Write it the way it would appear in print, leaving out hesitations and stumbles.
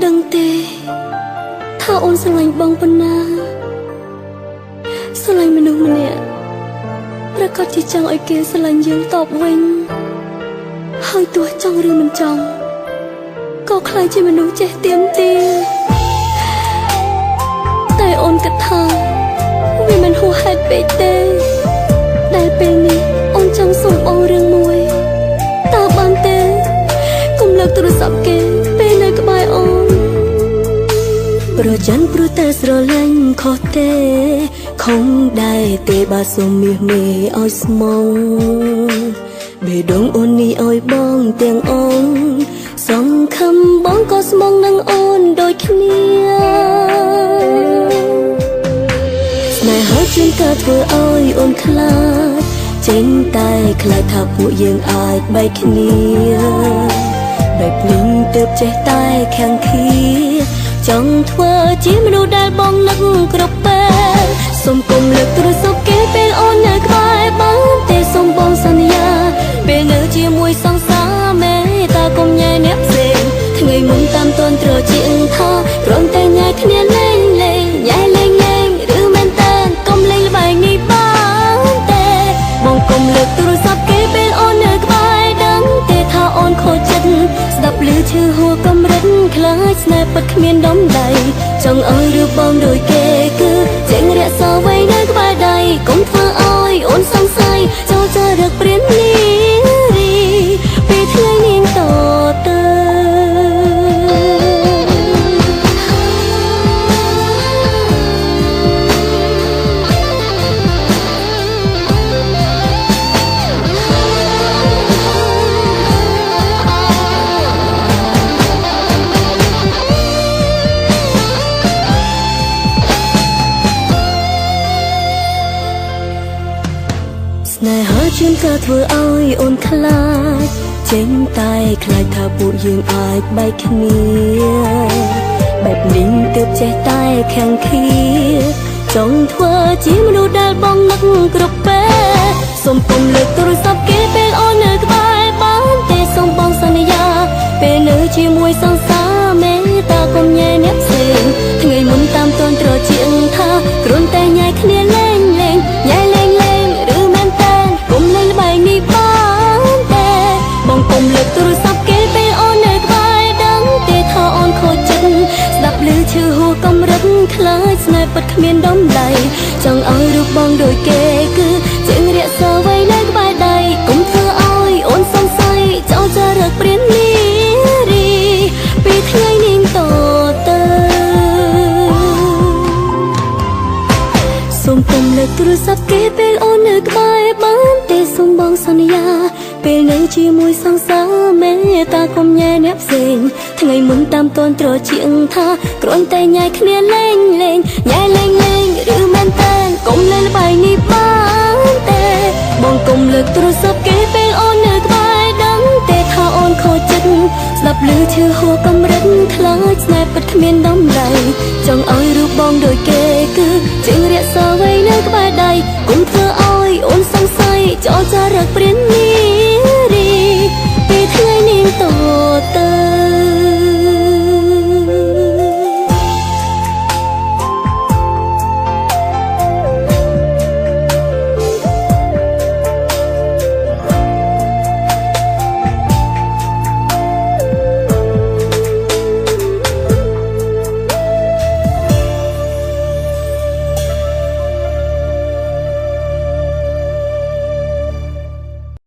ដឹងទេថាអូនស្រឡាញ់បងប៉ុណ្ណាស្រឡាញ់មនុស្សម្នាក់ប្រកាសជាចង់ឲ្យគេស្រឡាញ់យើងតបវិញហើយទោះចង់ឬមិនចង់ក៏ខ្លាចជាមនុស្សចេះទៀមទាតែអូនគិតថាវាមិនហួសហេតុពេកទេដែលពេលនេះអូនចង់សុំបងរឿងមួយតើបានទេកុំលើកទូរស័ព្ទគេពេលនៅក្បែរអូនប្រច័នព្រោះតែស្រឡាញ់ខុសទេខំដែរទេបើសុំមាសមេឲ្យស្មងបេះដូងអូននេះឲ្យបងទាំងអូនសង្ឃឹមបងក៏ស្មងនឹងអូនដូចគ្នាស្នេហាជាងក៏ធ្វើឲ្យអូនខ្លាចចេញតែខ្លាចថាពួកយើងអាចបែកគ្នាបែបនេះទើបចេះតែខាំងឃាចង់ធ្វើជាមនុស្សដែលបងនឹកគ្រប់ពេលសូមកុំលើកទូរស័ព្ទគេពេលអូននៅក្បែរបានទេសូមបងសន្យាពេលនៅជាមួយសង្សារមេតាកុំញ៉ែអ្នកផ្សេងថ្ងៃមុនតាមតនត្រជាងថាគ្រាន់តែញ៉ែគ្នាលេងលេងញ៉ែលេងលេងឬមែនតើកុំលេងល្បែងនេះបានទេបងកុំលើកទូរស័ព្ទគេពេលអូននៅក្បែរដឹងទេថាអូនខូចចិត្តស្ដាប់ឮឈឺហួរកំរិតខ្លាចស្នេហ៍ពិតគ្មានដុំដៃចង់ឲ្យឬបងដូចគេគឺចេញរក្សាໄว้នៅក្បែរដៃកុំធ្វើឲ្យអូនសង្ស័យចូលចរិតព្រាននារីពេលថ្ងៃនាងតទៅស្នេហាជាងក៏ធ្វើឲ្យអូនខ្លាចចេញតែខ្លាចថាពួកយើងអាចបែកគ្នាបែបនេះទើបចេះតែខាំងឃាចង់ធ្វើជាមនុស្សដែលបងនឹកគ្រប់ពេលសូមកុំលើកទូរស័ព្ទគេពេលអូននៅក្បែរបានទេសូមបងសន្យាពេលនៅជាមួយសង្សារមេតាកុំញ៉ែអ្នកផ្សេងថ្ងៃមុនតាមតនត្រជាងថាគ្រាន់តែញ៉ែគ្នាលេងលេងញ៉ែលេងលេងឬមែនតើកុំលេងល្បែងនេះបានទេបងកុំលើកទូរស័ព្ទគេពេលអូននៅក្បែរដឹងទេថាអូនខូចចិត្តស្ដាប់ឮឈឺហួរកំរិតខ្លាចស្នេហ៍ពិតគ្មានដុំដៃចង់ឲ្យរូបបងដូចគេគឺចេញរក្សាໄว้នៅក្បែរដៃកុំធ្វើឲ្យអូនសង្ស័យចូលចរិតព្រាននារីពេលថ្ងៃនាងតទៅសូមកុំលើកទូរស័ព្ទគេពេលអូននៅក្បែរបានទេសូមបងសន្យាពេលនៅជាមួយសង្សារមេតាកុំញ៉ែអ្នកផ្សេងថ្ងៃមុនតាមតនត្រជាងថាគ្រាន់តែញ៉ែគ្នាលេងលេងញ៉ែលេងលេងឬមែនតើកុំលេងល្បែងនេះបានទេបងកុំលើកទូរស័ព្ទគេពេលអូននៅក្បែរដឹងទេថាអូនខូចចិត្តស្ដាប់ឮឈឺហួរកំរិតខ្លាចស្នេហ៍ពិតគ្មានដុំដៃចង់ឲ្យរូបបងដូចគេគឺចេញរក្សាໄว้នៅក្បែរដៃកុំធ្វើឲ្យអូនសង្ស័យចូលចរិតព្រាននា